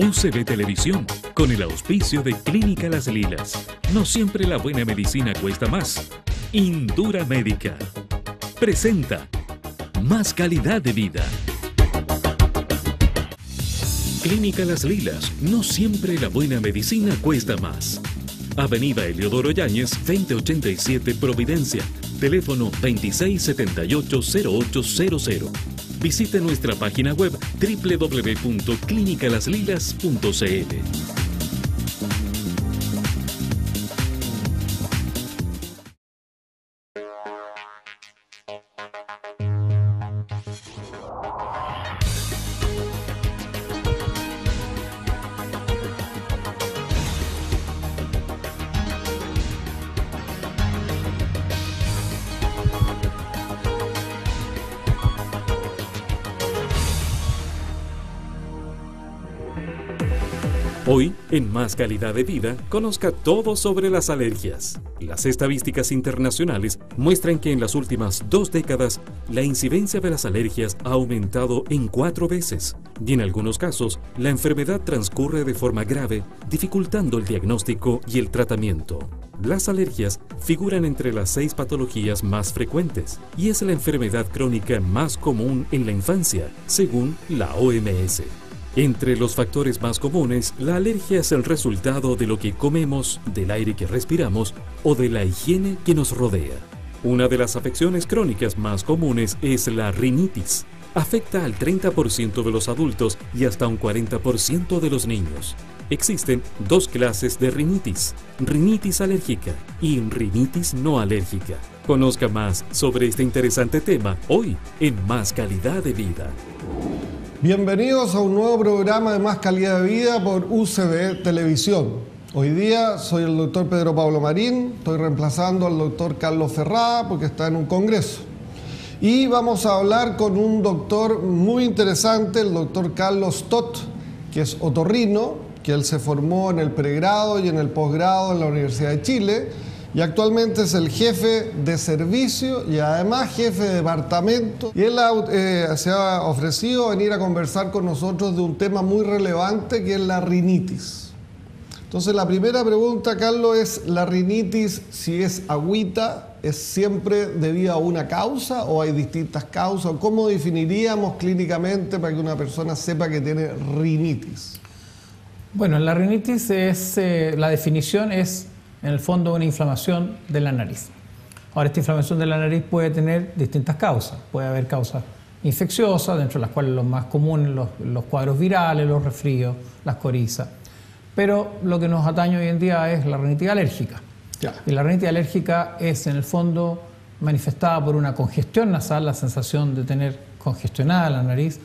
UCB Televisión, con el auspicio de Clínica Las Lilas. No siempre la buena medicina cuesta más. Indura Médica presenta Más calidad de vida. Clínica Las Lilas. No siempre la buena medicina cuesta más. Avenida Eliodoro Yáñez, 2087 Providencia. Teléfono 2678-0800. Visite nuestra página web www.clinicalaslilas.cl. Hoy, en Más Calidad de Vida, conozca todo sobre las alergias. Las estadísticas internacionales muestran que en las últimas 2 décadas, la incidencia de las alergias ha aumentado en 4 veces. Y en algunos casos, la enfermedad transcurre de forma grave, dificultando el diagnóstico y el tratamiento. Las alergias figuran entre las 6 patologías más frecuentes y es la enfermedad crónica más común en la infancia, según la OMS. Entre los factores más comunes, la alergia es el resultado de lo que comemos, del aire que respiramos o de la higiene que nos rodea. Una de las afecciones crónicas más comunes es la rinitis. Afecta al 30% de los adultos y hasta un 40% de los niños. Existen 2 clases de rinitis: rinitis alérgica y rinitis no alérgica. Conozca más sobre este interesante tema hoy en Más Calidad de Vida. Bienvenidos a un nuevo programa de Más Calidad de Vida por UCB Televisión. Hoy día soy el doctor Pedro Pablo Marín, estoy reemplazando al doctor Carlos Ferrada porque está en un congreso. Y vamos a hablar con un doctor muy interesante, el doctor Carlos Stott, que es otorrino, que él se formó en el pregrado y en el posgrado en la Universidad de Chile, y actualmente es el jefe de servicio y además jefe de departamento. Y él se ha ofrecido venir a conversar con nosotros de un tema muy relevante que es la rinitis. Entonces la primera pregunta, Carlos, es: ¿la rinitis, si es agüita, es siempre debido a una causa o hay distintas causas? ¿Cómo definiríamos clínicamente para que una persona sepa que tiene rinitis? Bueno, la rinitis la definición es en el fondo una inflamación de la nariz. Ahora, esta inflamación de la nariz puede tener distintas causas. Puede haber causas infecciosas, dentro de las cuales los más comunes, los cuadros virales, los resfríos, las corizas. Pero lo que nos atañe hoy en día es la rinitis alérgica. Ya. Y la rinitis alérgica es en el fondo manifestada por una congestión nasal, la sensación de tener congestionada la nariz,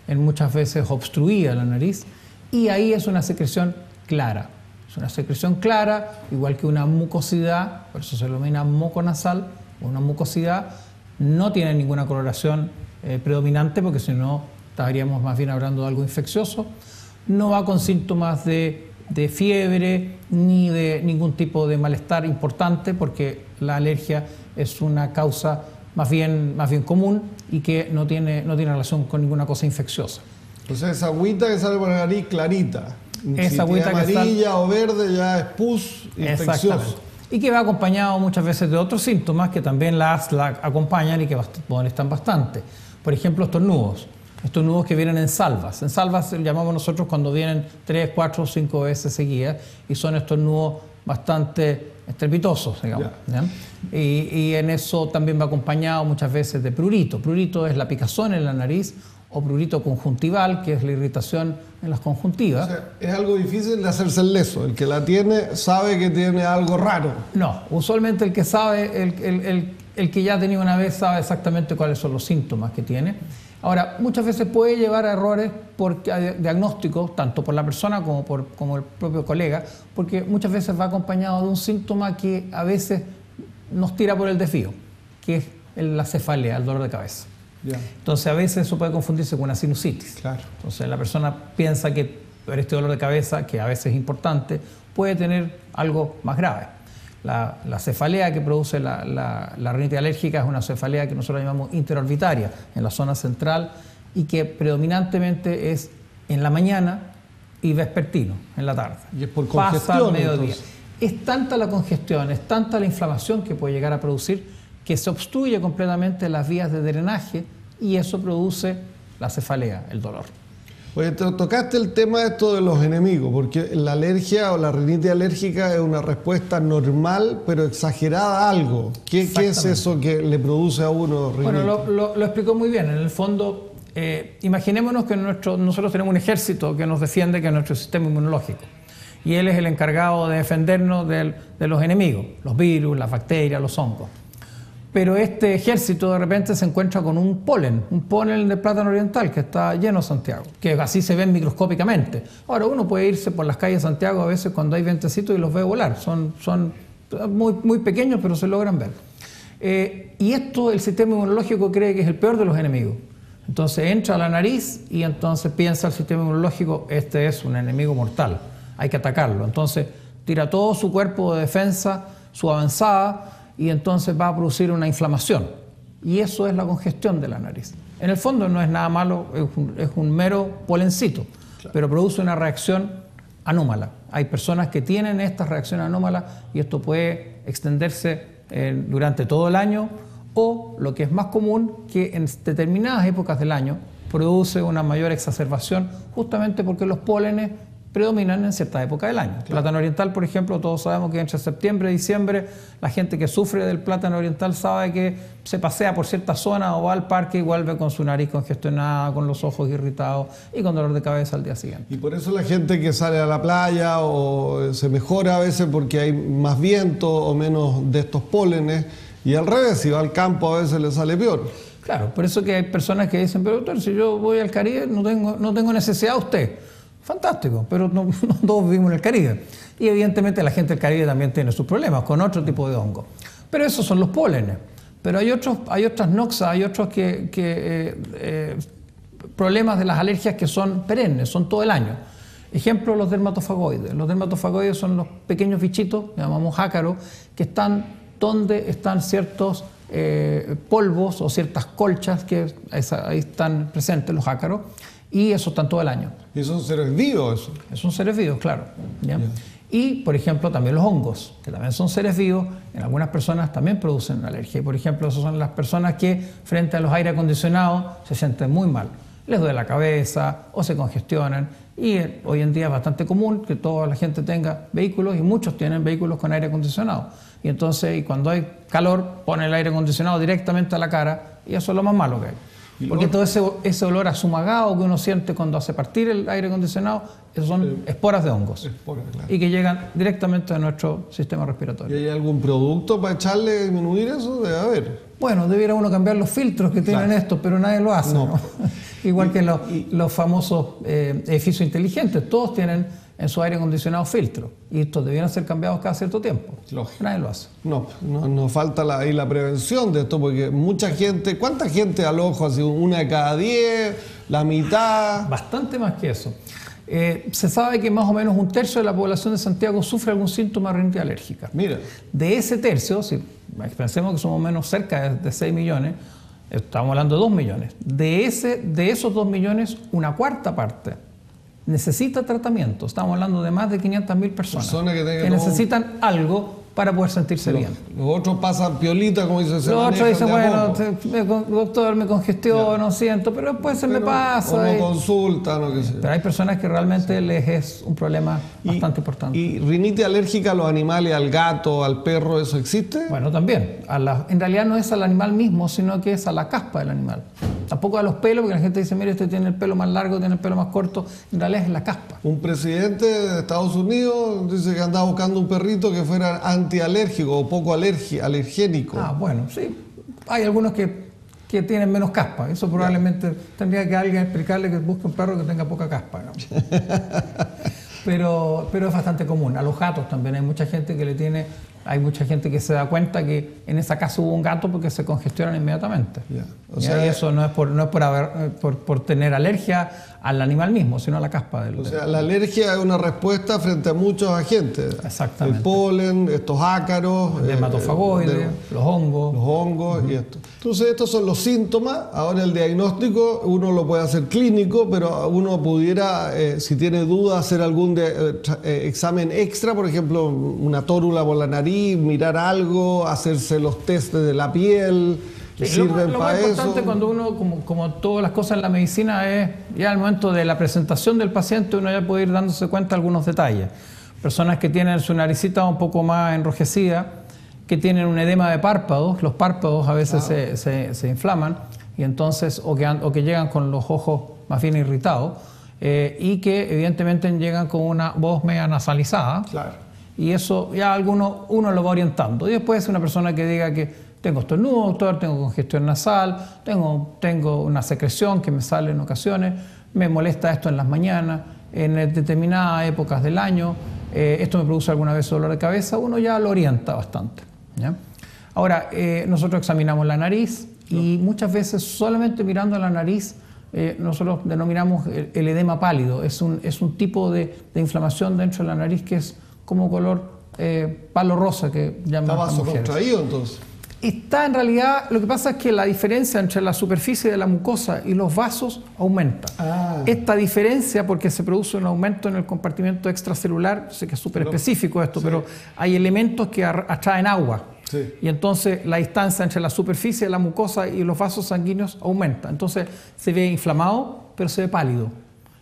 en muchas veces obstruida la nariz, y ahí es una secreción clara. Es una secreción clara, igual que una mucosidad, por eso se denomina moco nasal, una mucosidad. No tiene ninguna coloración predominante, porque si no estaríamos más bien hablando de algo infeccioso. No va con síntomas de fiebre ni de ningún tipo de malestar importante, porque la alergia es una causa más bien común y que no tiene relación con ninguna cosa infecciosa. Entonces esa agüita que sale por la nariz clarita. Esa agüita que amarilla o verde ya es pus infeccioso. Y que va acompañado muchas veces de otros síntomas que también la acompañan y que molestan bastante. Por ejemplo, estornudos que vienen en salvas. En salvas llamamos nosotros cuando vienen 3, 4 o 5 veces seguidas y son estornudos bastante estrepitosos, digamos. Yeah. Y en eso también va acompañado muchas veces de prurito. Prurito es la picazón en la nariz, o prurito conjuntival, que es la irritación en las conjuntivas. O sea, es algo difícil de hacerse el leso. El que la tiene sabe que tiene algo raro. No, usualmente el que sabe, el que ya ha tenido una vez sabe exactamente cuáles son los síntomas que tiene. Ahora, muchas veces puede llevar a errores por diagnósticos, tanto por la persona como el propio colega, porque muchas veces va acompañado de un síntoma que a veces nos tira por el desvío, que es la cefalea, el dolor de cabeza. Yeah. Entonces a veces eso puede confundirse con una sinusitis. Claro. Entonces la persona piensa que por este dolor de cabeza, que a veces es importante, puede tener algo más grave. La cefalea que produce la rinitis alérgica es una cefalea que nosotros llamamos interorbitaria, en la zona central, y que predominantemente es en la mañana y vespertino, en la tarde. Y es por pasa congestión, al mediodía. entonces. Es tanta la congestión, es tanta la inflamación que puede llegar a producir que se obstruye completamente las vías de drenaje y eso produce la cefalea, el dolor. Oye, te tocaste el tema de esto de los enemigos, porque la alergia o la rinitis alérgica es una respuesta normal, pero exagerada a algo. ¿Qué es eso que le produce a uno rinitis? Bueno, lo explicó muy bien. En el fondo, imaginémonos que nosotros tenemos un ejército que nos defiende, que es nuestro sistema inmunológico. Y él es el encargado de defendernos de los enemigos, los virus, las bacterias, los hongos. Pero este ejército de repente se encuentra con un polen del plátano oriental que está lleno de Santiago, que así se ven microscópicamente. Ahora uno puede irse por las calles de Santiago a veces cuando hay vientecitos y los ve volar, son muy, muy pequeños pero se logran ver. Y esto el sistema inmunológico cree que es el peor de los enemigos. Entonces entra a la nariz y entonces piensa el sistema inmunológico, este es un enemigo mortal, hay que atacarlo. Entonces tira todo su cuerpo de defensa, su avanzada, y entonces va a producir una inflamación. Y eso es la congestión de la nariz. En el fondo no es nada malo, es un mero polencito, claro, pero produce una reacción anómala. Hay personas que tienen estas reacciones anómalas y esto puede extenderse durante todo el año o, lo que es más común, que en determinadas épocas del año produce una mayor exacerbación justamente porque los pólenes predominan en cierta época del año. Claro. Plátano oriental, por ejemplo, todos sabemos que entre septiembre y diciembre la gente que sufre del plátano oriental sabe que se pasea por cierta zona o va al parque y vuelve con su nariz congestionada, con los ojos irritados y con dolor de cabeza al día siguiente. Y por eso la gente que sale a la playa o se mejora a veces porque hay más viento o menos de estos pólenes, y al revés, si va al campo a veces le sale peor. Claro, por eso que hay personas que dicen, pero doctor, si yo voy al Caribe no tengo necesidad de usted. Fantástico, pero no todos vivimos en el Caribe. Y evidentemente la gente del Caribe también tiene sus problemas con otro tipo de hongo. Pero esos son los pólenes. Pero hay otras noxas, hay otros problemas de las alergias que son perennes, son todo el año. Ejemplo, los dermatofagoides. Los dermatofagoides son los pequeños bichitos, llamamos ácaros, que están donde están ciertos polvos o ciertas colchas, que ahí están presentes los ácaros. Y eso están todo el año. ¿Y son seres vivos eso? Son seres vivos, claro. ¿Ya? Yeah. Y, por ejemplo, también los hongos, que también son seres vivos, en algunas personas también producen alergia. Y, por ejemplo, esas son las personas que frente a los aire acondicionados se sienten muy mal. Les duele la cabeza o se congestionan. Y hoy en día es bastante común que toda la gente tenga vehículos y muchos tienen vehículos con aire acondicionado. Y entonces, cuando hay calor, ponen el aire acondicionado directamente a la cara y eso es lo más malo que hay. Porque todo ese olor azumagado que uno siente cuando hace partir el aire acondicionado, esos son esporas de hongos. Esporas, claro. Y que llegan directamente a nuestro sistema respiratorio. ¿Y hay algún producto para echarle a disminuir eso? Debe haber. Bueno, debiera uno cambiar los filtros que tienen estos, pero nadie lo hace. No. Igual que los famosos edificios inteligentes, todos tienen en su aire acondicionado filtros y estos debieran ser cambiados cada cierto tiempo. Lógico. Nadie lo hace. No falta ahí la prevención de esto, porque mucha gente, ¿cuánta gente al ojo? Así, una de cada 10, la mitad. Bastante más que eso. Se sabe que más o menos un tercio de la población de Santiago sufre algún síntoma de rinitis alérgica. Mira. De ese tercio, si pensemos que somos menos cerca de 6 millones, estamos hablando de 2 millones. De esos 2 millones, una cuarta parte necesita tratamiento. Estamos hablando de más de 500.000 personas que necesitan algo para poder sentirse bien. Los otros pasan piolita, como dice. Los otros dicen, bueno, doctor, me congestiono, siento, pero después se me pasa. O no consultan, o qué sé. Pero hay personas que realmente les es un problema bastante importante. ¿Y rinitis alérgica a los animales, al gato, al perro, eso existe? Bueno, también. En realidad no es al animal mismo, sino que es a la caspa del animal. Tampoco a los pelos, porque la gente dice, mire, este tiene el pelo más largo, tiene el pelo más corto. En realidad es la caspa. Un presidente de Estados Unidos dice que andaba buscando un perrito que fuera antialérgico o poco alergénico. Ah, bueno, sí. Hay algunos que tienen menos caspa. Eso probablemente tendría que alguien explicarle que busque un perro que tenga poca caspa, ¿no? pero es bastante común. A los gatos también hay mucha gente que le tiene hay mucha gente que se da cuenta que en esa casa hubo un gato porque se congestionan inmediatamente. Yeah. O sea, y eso no es por tener alergia al animal mismo, sino a la caspa del... O sea, la alergia es una respuesta frente a muchos agentes. Exactamente. El polen, estos ácaros, el dermatofagoides, los hongos y esto. Entonces, estos son los síntomas. Ahora el diagnóstico uno lo puede hacer clínico, pero uno pudiera, si tiene duda, hacer algún examen extra, por ejemplo, una tórula por la nariz, mirar algo, hacerse los test de la piel. Que sirven para eso. Lo importante cuando uno, como todas las cosas en la medicina, es ya al momento de la presentación del paciente uno ya puede ir dándose cuenta de algunos detalles. Personas que tienen su naricita un poco más enrojecida, que tienen un edema de párpados, los párpados a veces se inflaman y entonces o que llegan con los ojos más bien irritados y que evidentemente llegan con una voz media nasalizada. Claro. Y eso ya uno lo va orientando. Y después una persona que diga que tengo estornudo, doctor, tengo congestión nasal, tengo una secreción que me sale en ocasiones, me molesta esto en las mañanas, en determinadas épocas del año, esto me produce alguna vez dolor de cabeza, uno ya lo orienta bastante, ¿ya? Ahora, nosotros examinamos la nariz y muchas veces solamente mirando la nariz nosotros denominamos el edema pálido, es un tipo de inflamación dentro de la nariz que es como color palo rosa que llaman las mujeres. ¿Está vasocontraído entonces? Está en realidad, lo que pasa es que la diferencia entre la superficie de la mucosa y los vasos aumenta. Esta diferencia, porque se produce un aumento en el compartimento extracelular, sé que es súper específico esto, pero hay elementos que atraen agua. Sí. Y entonces la distancia entre la superficie de la mucosa y los vasos sanguíneos aumenta. Entonces se ve inflamado, pero se ve pálido.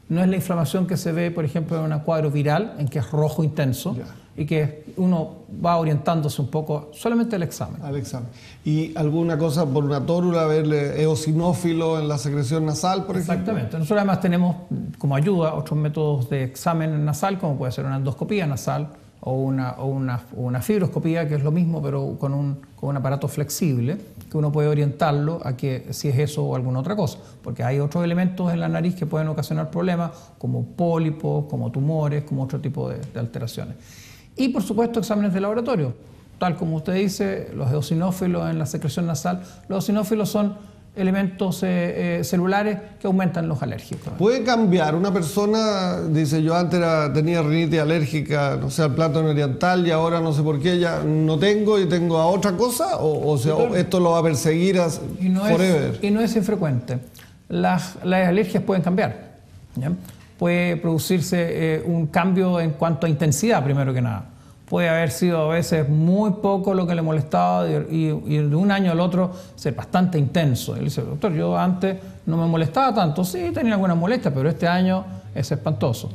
No es la inflamación que se ve, por ejemplo, en un cuadro viral, en que es rojo intenso. Y que uno va orientándose un poco solamente al examen. Al examen. ¿Y alguna cosa por una tórula, verle eosinófilo en la secreción nasal, por ejemplo? Exactamente. Nosotros además tenemos como ayuda otros métodos de examen nasal, como puede ser una endoscopía nasal o una fibroscopía, que es lo mismo, pero con un aparato flexible, que uno puede orientarlo a que si es eso o alguna otra cosa. Porque hay otros elementos en la nariz que pueden ocasionar problemas, como pólipos, como tumores, como otro tipo de alteraciones. Y por supuesto exámenes de laboratorio, tal como usted dice, los eosinófilos en la secreción nasal. Los eosinófilos son elementos celulares que aumentan los alérgicos. ¿Puede cambiar una persona? Dice, yo antes tenía rinitis alérgica, no sé, al plátano oriental y ahora no sé por qué ya no tengo y tengo a otra cosa, o sea, esto lo va a perseguir forever. Y no es infrecuente. Las alergias pueden cambiar, ¿ya? Puede producirse un cambio en cuanto a intensidad, primero que nada. Puede haber sido a veces muy poco lo que le molestaba y de un año al otro ser bastante intenso. Él dice, doctor, yo antes no me molestaba tanto, sí tenía algunas molestias, pero este año es espantoso.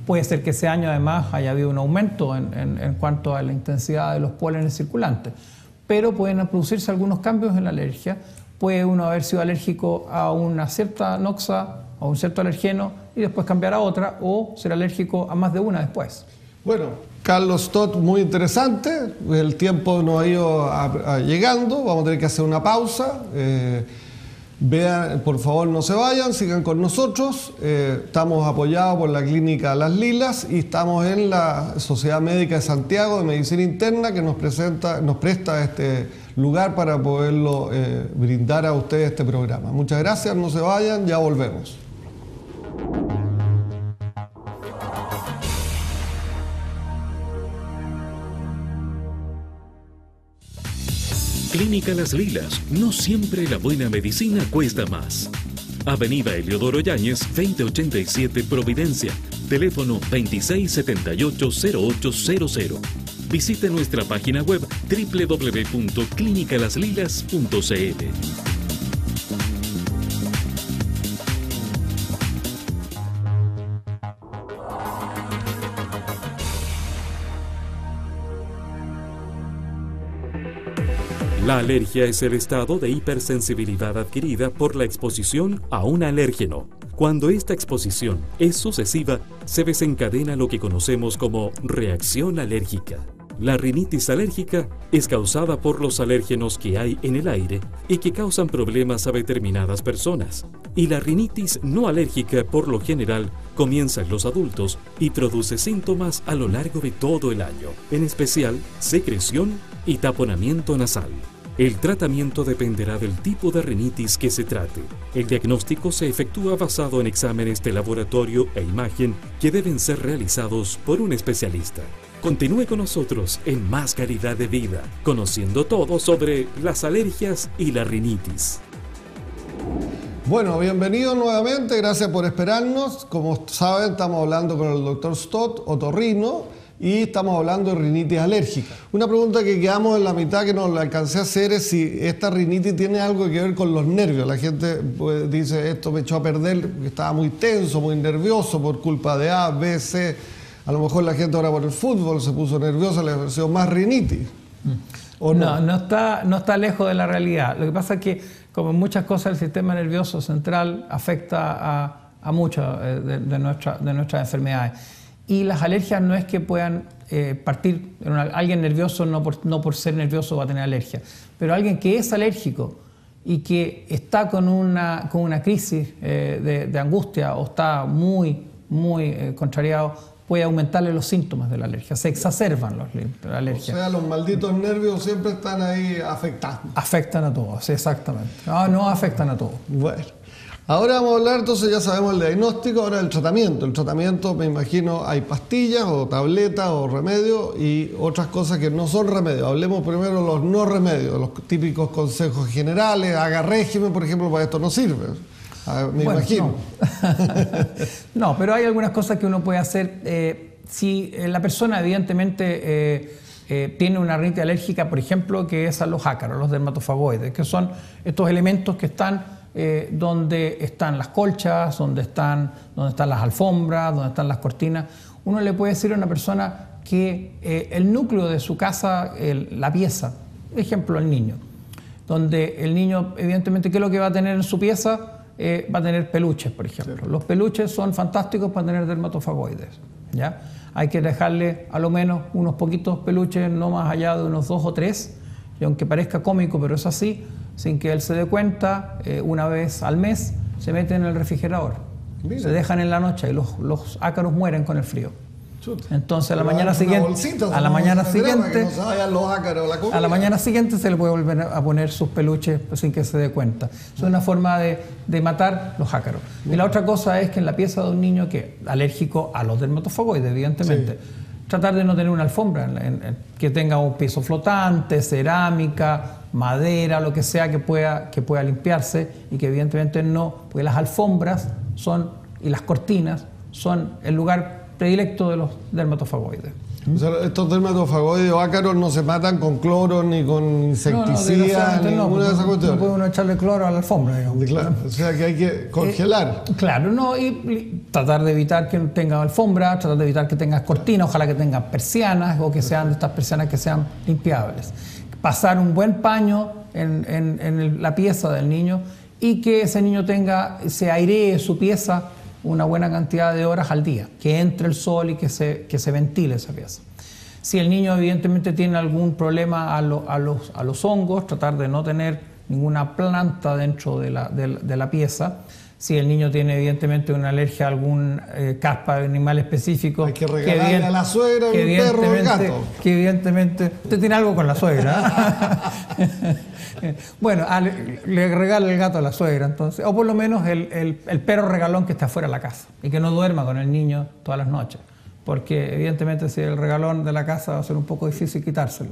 Puede ser que ese año además haya habido un aumento en cuanto a la intensidad de los pólenes circulantes, pero pueden producirse algunos cambios en la alergia. Puede uno haber sido alérgico a una cierta noxa, a un cierto alergeno y después cambiar a otra, o ser alérgico a más de una después. Bueno, Carlos Stott, muy interesante. El tiempo nos ha ido llegando. Vamos a tener que hacer una pausa. Vean, por favor, no se vayan, sigan con nosotros. Estamos apoyados por la Clínica Las Lilas y estamos en la Sociedad Médica de Santiago de Medicina Interna, que nos presta este lugar para poderlo brindar a ustedes este programa. Muchas gracias, no se vayan, ya volvemos. Clínica Las Lilas, no siempre la buena medicina cuesta más. Avenida Eliodoro Yáñez, 2087 Providencia, teléfono 2678-0800. Visite nuestra página web www.clinicalaslilas.cl. La alergia es el estado de hipersensibilidad adquirida por la exposición a un alérgeno. Cuando esta exposición es sucesiva, se desencadena lo que conocemos como reacción alérgica. La rinitis alérgica es causada por los alérgenos que hay en el aire y que causan problemas a determinadas personas. y la rinitis no alérgica por lo general comienza en los adultos y produce síntomas a lo largo de todo el año, en especial secreción y taponamiento nasal. El tratamiento dependerá del tipo de rinitis que se trate. El diagnóstico se efectúa basado en exámenes de laboratorio e imagen que deben ser realizados por un especialista. Continúe con nosotros en Más Calidad de Vida, conociendo todo sobre las alergias y la rinitis. Bueno, bienvenidos nuevamente, gracias por esperarnos. Como saben, estamos hablando con el doctor Stott, otorrino, y estamos hablando de rinitis alérgica. Una pregunta que quedamos en la mitad que no la alcancé a hacer es si esta rinitis tiene algo que ver con los nervios. La gente pues, dice, esto me echó a perder, estaba muy tenso, muy nervioso por culpa de A, B, C. A lo mejor la gente ahora por el fútbol se puso nerviosa, le pareció más rinitis. ¿O no? No está lejos de la realidad. Lo que pasa es que, como en muchas cosas, el sistema nervioso central afecta a muchas de nuestras enfermedades. Y las alergias no es que puedan partir. Alguien nervioso no por ser nervioso va a tener alergia. Pero alguien que es alérgico y que está con una crisis de angustia o está muy contrariado, puede aumentarle los síntomas de la alergia, se exacerban la alergia. O sea, los malditos nervios siempre están ahí afectando. Afectan a todos, exactamente. No afectan a todos. Bueno, ahora vamos a hablar, entonces ya sabemos el diagnóstico, ahora el tratamiento. El tratamiento, me imagino, hay pastillas o tabletas o remedios y otras cosas que no son remedios. Hablemos primero de los no remedios, los típicos consejos generales, haga régimen, por ejemplo, para esto no sirve. Me imagino. No, pero hay algunas cosas que uno puede hacer. Si la persona evidentemente tiene una rinitis alérgica, por ejemplo, que es a los ácaros, los dermatofagoides, que son estos elementos que están donde están las colchas, donde están las alfombras, donde están las cortinas. Uno le puede decir a una persona que el núcleo de su casa, la pieza, ejemplo, el niño, donde el niño evidentemente, ¿qué es lo que va a tener en su pieza? Va a tener peluches, por ejemplo. Sí. Los peluches son fantásticos para tener dermatofagoides, ¿ya? Hay que dejarle a lo menos unos poquitos peluches, no más allá de unos 2 o 3, y aunque parezca cómico, pero es así, sin que él se dé cuenta, una vez al mes se meten en el refrigerador. Mira. Se dejan en la noche y los ácaros mueren con el frío. Entonces a la mañana siguiente se le puede volver a poner sus peluches sin que se dé cuenta. Es una forma de matar los ácaros. Y la otra cosa es que en la pieza de un niño que alérgico a los dermatofagoides, evidentemente, sí, tratar de no tener una alfombra, que tenga un piso flotante, cerámica, madera, lo que sea que pueda limpiarse y que evidentemente no, porque las alfombras y las cortinas son el lugar predilecto de los dermatofagoides. O sea, estos dermatofagoides o ácaros no se matan con cloro ni con insecticidas, ninguna de esas cuestiones. No puede uno echarle cloro a la alfombra, digamos. Claro, o sea que hay que congelar. Claro, no, y tratar de evitar que tenga alfombra, tratar de evitar que tenga cortinas, ojalá que tenga persianas o que sean de estas persianas que sean limpiables. Pasar un buen paño en la pieza del niño y que ese niño se airee su pieza una buena cantidad de horas al día, que entre el sol y que se ventile esa pieza. Si el niño evidentemente tiene algún problema a los hongos, tratar de no tener ninguna planta dentro de la pieza. Si el niño tiene evidentemente una alergia a algún caspa de animal específico, hay que regalarle a la suegra un perro o un gato. Que evidentemente usted tiene algo con la suegra. Bueno, le regala el gato a la suegra, entonces, o por lo menos el perro regalón que está fuera de la casa y que no duerma con el niño todas las noches, porque evidentemente si el regalón de la casa va a ser un poco difícil quitárselo,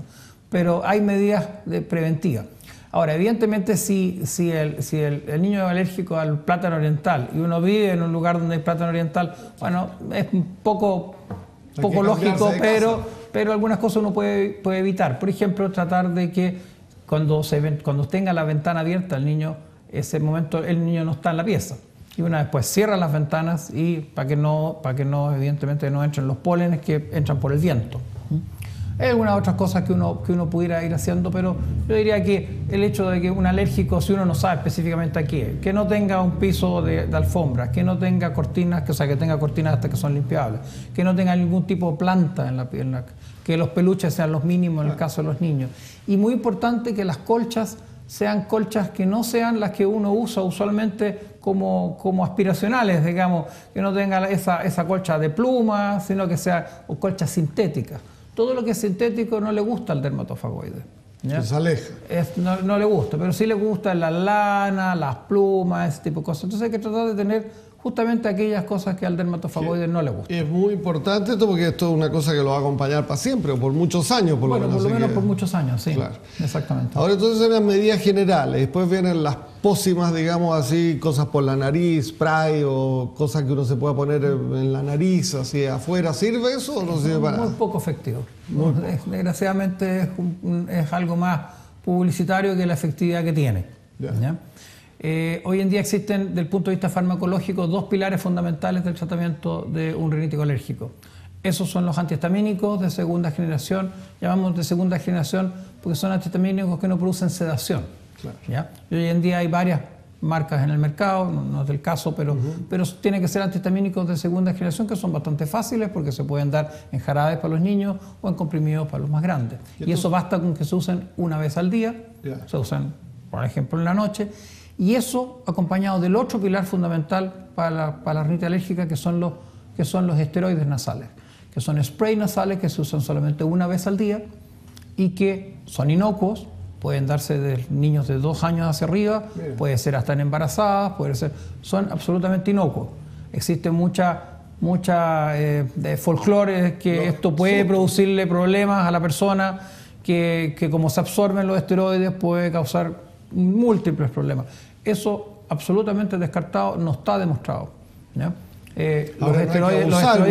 pero hay medidas preventivas. Ahora, evidentemente, si el niño es alérgico al plátano oriental y uno vive en un lugar donde hay plátano oriental, bueno, es un poco lógico, pero algunas cosas uno puede evitar. Por ejemplo, tratar de que cuando tenga la ventana abierta, el niño no está en la pieza. Y una vez pues cierra las ventanas y para que no evidentemente no entren los pólenes que entran por el viento. Hay algunas otras cosas que uno pudiera ir haciendo, pero yo diría que el hecho de que un alérgico, si uno no sabe específicamente a qué, que no tenga un piso de alfombra, que no tenga cortinas, que tenga cortinas hasta que son limpiables, que no tenga ningún tipo de planta que los peluches sean los mínimos en el caso de los niños. Y muy importante que las colchas sean colchas que no sean las que uno usa usualmente como aspiracionales, digamos, que no tenga esa colcha de pluma, sino que sea o colcha sintética. Todo lo que es sintético no le gusta al dermatofagoide. ¿Ya? Se aleja. No le gusta, pero sí le gusta la lana, las plumas, ese tipo de cosas. Entonces hay que tratar de tener justamente aquellas cosas que al dermatofagoide no le gustan. Es muy importante esto porque esto es una cosa que lo va a acompañar para siempre, o por muchos años por lo menos. Bueno, por lo menos por muchos años, sí. Claro. Exactamente. Ahora entonces son las medidas generales, después vienen las pócimas, digamos así, cosas por la nariz, spray o cosas que uno se pueda poner en la nariz, así afuera. ¿Sirve eso o no sirve para nada? Muy poco efectivo. Desgraciadamente es algo más publicitario que la efectividad que tiene. ¿Ya? Hoy en día existen, desde el punto de vista farmacológico, dos pilares fundamentales del tratamiento de un rinítico alérgico. Esos son los antihistamínicos de segunda generación, llamamos de segunda generación porque son antihistamínicos que no producen sedación. Claro. ¿Ya? Y hoy en día hay varias marcas en el mercado, no es del caso, pero tiene que ser antihistamínicos de segunda generación que son bastante fáciles porque se pueden dar en jarabes para los niños o en comprimidos para los más grandes. Y eso basta con que se usen una vez al día, se usan, por ejemplo, en la noche. Y eso acompañado del otro pilar fundamental para la rinitis alérgica, que son los esteroides nasales, que son spray nasales que se usan solamente una vez al día y que son inocuos, pueden darse de niños de 2 años hacia arriba, puede ser hasta en embarazadas, son absolutamente inocuos. Existe mucha de folclore que esto puede producirle problemas a la persona, que como se absorben los esteroides puede causar múltiples problemas. Eso absolutamente descartado, no está demostrado. ¿Ya? Los esteroides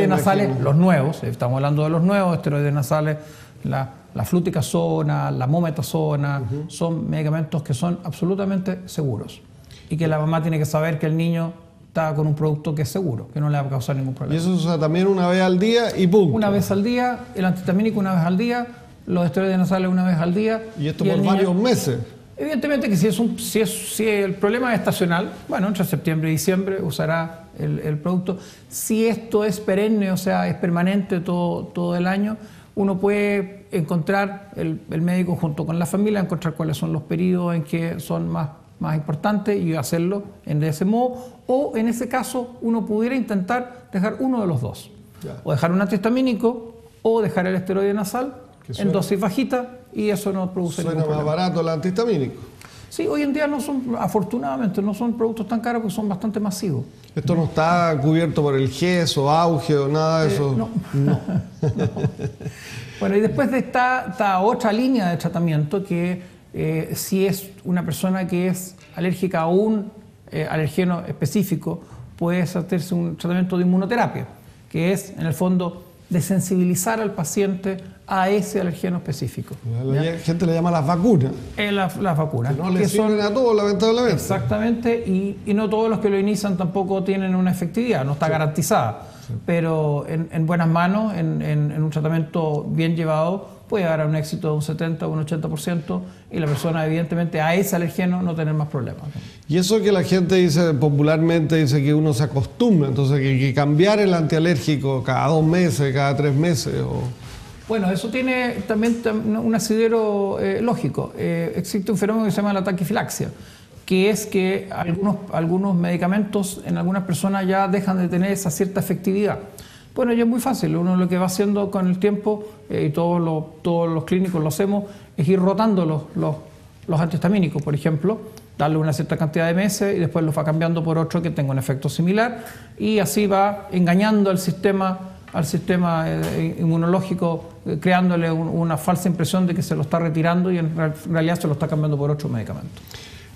nasales, los nuevos, estamos hablando de los nuevos esteroides nasales, la fluticasona, la mometasona, son medicamentos que son absolutamente seguros y que la mamá tiene que saber que el niño está con un producto que es seguro, que no le va a causar ningún problema. Y eso se usa también una vez al día y punto. Una vez al día, el antihistamínico una vez al día, los esteroides nasales una vez al día. Y esto por varios meses. Evidentemente que si el problema es estacional, bueno, entre septiembre y diciembre usará el producto. Si esto es perenne, o sea, es permanente todo el año, uno puede encontrar, el médico junto con la familia, encontrar cuáles son los periodos en que son más importantes y hacerlo de ese modo. O en ese caso, uno pudiera intentar dejar uno de los dos. O dejar un antihistamínico o dejar el esteroide nasal en dosis bajita, y eso no produce ningún problema. Suena más barato el antihistamínico. Sí, hoy en día afortunadamente no son productos tan caros porque son bastante masivos. ¿Esto no está cubierto por el GES o AUGE o nada de eso? No. Bueno, y después está otra línea de tratamiento que si es una persona que es alérgica a un alergeno específico, puede hacerse un tratamiento de inmunoterapia, que es en el fondo desensibilizar al paciente a ese alergeno específico. La gente le llama las vacunas. Las vacunas. Que no le sirven a todos, lamentablemente. Exactamente, y no todos los que lo inician tampoco tienen una efectividad, no está garantizada. Sí. Pero en buenas manos, en un tratamiento bien llevado, puede dar un éxito de un 70 o un 80% y la persona, evidentemente, a ese alergeno no tener más problemas. Y eso que la gente dice, popularmente dice que uno se acostumbra, entonces que hay que cambiar el antialérgico cada 2 meses, cada 3 meses. Bueno, eso tiene también un asidero lógico. Existe un fenómeno que se llama la taquifilaxia, que es que algunos medicamentos en algunas personas ya dejan de tener esa cierta efectividad. Bueno, ya es muy fácil. Uno lo que va haciendo con el tiempo, y todos los clínicos lo hacemos, es ir rotando los antihistamínicos, por ejemplo, darle una cierta cantidad de meses y después los va cambiando por otro que tenga un efecto similar, y así va engañando al sistema inmunológico, creándole una falsa impresión de que se lo está retirando y en realidad se lo está cambiando por otro medicamento.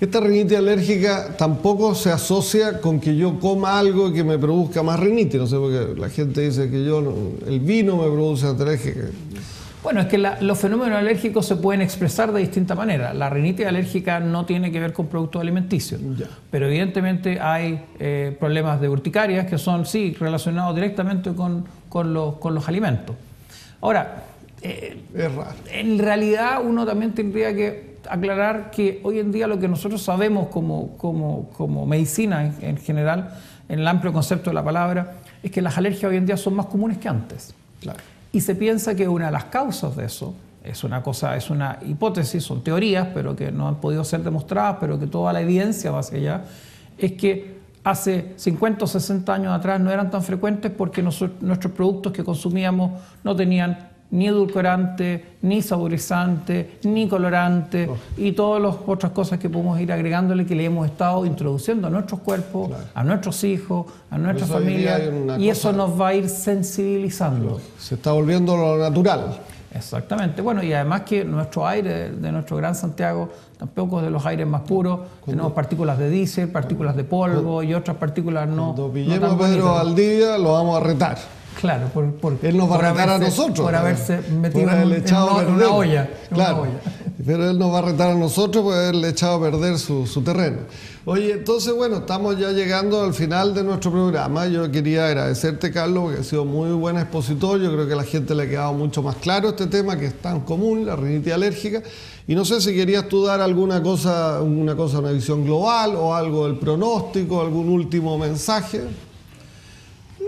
Esta rinitis alérgica tampoco se asocia con que yo coma algo que me produzca más rinitis, no sé, porque la gente dice que el vino me produce alérgica. Bueno, es que los fenómenos alérgicos se pueden expresar de distinta manera. La rinitis alérgica no tiene que ver con productos alimenticios, pero evidentemente hay problemas de urticarias que son, sí, relacionados directamente con los alimentos. Ahora, es raro. En realidad uno también tendría que aclarar que hoy en día lo que nosotros sabemos como medicina en general, en el amplio concepto de la palabra, es que las alergias hoy en día son más comunes que antes. Claro. Y se piensa que una de las causas de eso es una hipótesis, son teorías, pero que no han podido ser demostradas, pero que toda la evidencia va hacia allá, es que hace 50 o 60 años atrás no eran tan frecuentes porque nuestros productos que consumíamos no tenían ni edulcorante, ni saborizante, ni colorante y todas las otras cosas que podemos ir agregándole que le hemos estado introduciendo a nuestros cuerpos, a nuestros hijos, a nuestra familia, y eso nos va a ir sensibilizando. Se está volviendo lo natural. Exactamente. Bueno, y además que nuestro aire de nuestro Gran Santiago tampoco es de los aires más puros. Tenemos partículas de diésel, partículas de polvo y otras partículas no. Cuando pillemos a Pedro Valdivia lo vamos a retar. Claro, él nos va a retar a nosotros. Por haberse metido en una olla. Claro, pero él nos va a retar a nosotros por haberle echado a perder su terreno. Oye, entonces, bueno, estamos ya llegando al final de nuestro programa. Yo quería agradecerte, Carlos, porque has sido muy buen expositor. Yo creo que a la gente le ha quedado mucho más claro este tema que es tan común, la rinitis alérgica. Y no sé si querías tú dar alguna cosa, una visión global o algo del pronóstico, algún último mensaje.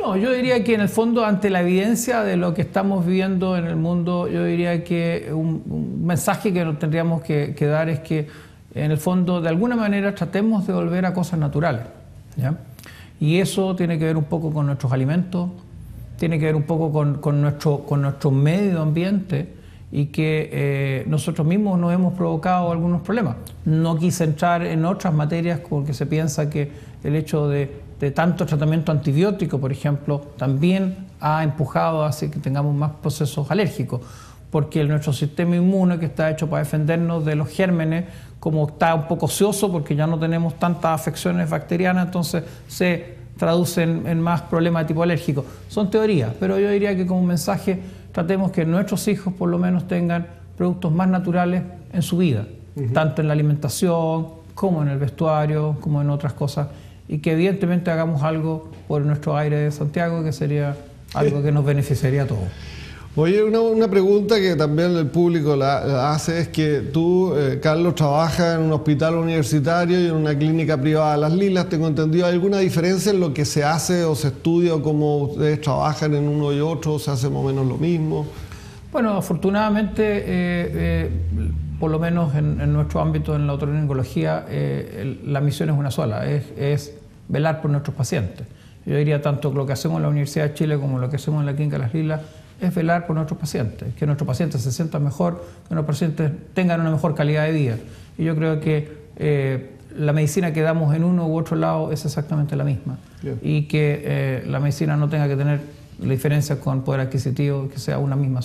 No, yo diría que en el fondo, ante la evidencia de lo que estamos viviendo en el mundo, yo diría que un mensaje que nos tendríamos que dar es que, en el fondo, de alguna manera tratemos de volver a cosas naturales, ¿ya? Y eso tiene que ver un poco con nuestros alimentos, tiene que ver un poco con nuestro medio ambiente, y que nosotros mismos nos hemos provocado algunos problemas. No quise entrar en otras materias porque se piensa que el hecho de tanto tratamiento antibiótico, por ejemplo, también ha empujado hacia que tengamos más procesos alérgicos, porque nuestro sistema inmune, que está hecho para defendernos de los gérmenes, como está un poco ocioso porque ya no tenemos tantas afecciones bacterianas, entonces se traducen en más problemas de tipo alérgico. Son teorías, pero yo diría que como mensaje tratemos que nuestros hijos por lo menos tengan productos más naturales en su vida, tanto en la alimentación, como en el vestuario, como en otras cosas, y que evidentemente hagamos algo por nuestro aire de Santiago, que sería algo que nos beneficiaría a todos. Oye, una pregunta que también el público la hace es que tú, Carlos, trabajas en un hospital universitario y en una clínica privada de Las Lilas. Tengo entendido, ¿hay alguna diferencia en lo que se hace o se estudia o cómo ustedes trabajan en uno y otro? ¿Se hace más o menos lo mismo? Bueno, afortunadamente, por lo menos en nuestro ámbito, en la otorrinolaringología, la misión es una sola, es velar por nuestros pacientes. Yo diría tanto lo que hacemos en la Universidad de Chile como lo que hacemos en la clínica de Las Lilas es velar por nuestros pacientes, que nuestros pacientes se sientan mejor, que nuestros pacientes tengan una mejor calidad de vida. Y yo creo que la medicina que damos en uno u otro lado es exactamente la misma. Bien. Y que la medicina no tenga que tener la diferencia con poder adquisitivo, que sea una misma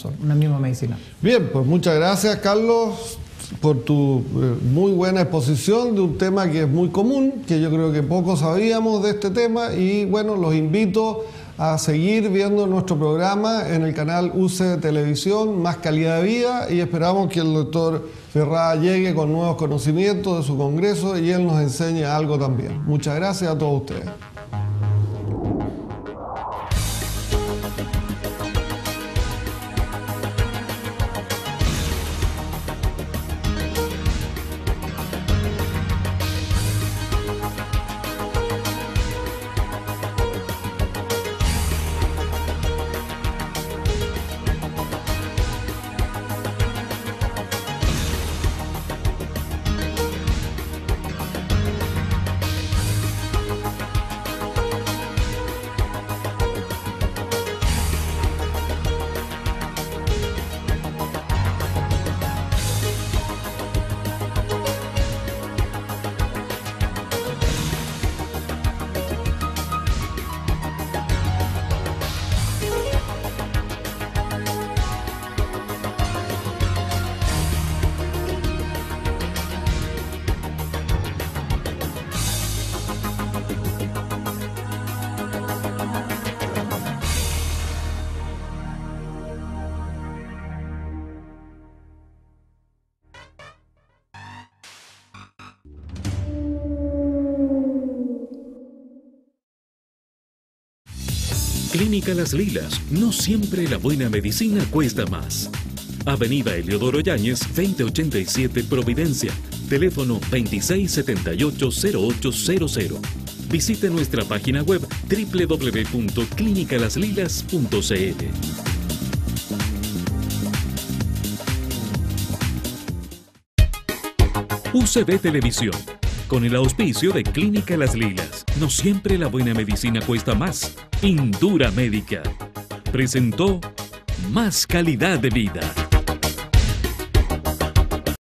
medicina. Bien, pues muchas gracias, Carlos, por tu muy buena exposición de un tema que es muy común, que yo creo que poco sabíamos de este tema, y bueno, los invito a seguir viendo nuestro programa en el canal UCB Televisión, Más Calidad de Vida, y esperamos que el doctor Ferrada llegue con nuevos conocimientos de su congreso y él nos enseñe algo también. Muchas gracias a todos ustedes. Clínica Las Lilas, no siempre la buena medicina cuesta más. Avenida Eliodoro Yáñez, 2087 Providencia. Teléfono 2678-0800. Visite nuestra página web www.clinicalaslilas.cl. UCB Televisión, con el auspicio de Clínica Las Lilas. No siempre la buena medicina cuesta más. Indura Médica presentó Más Calidad de Vida.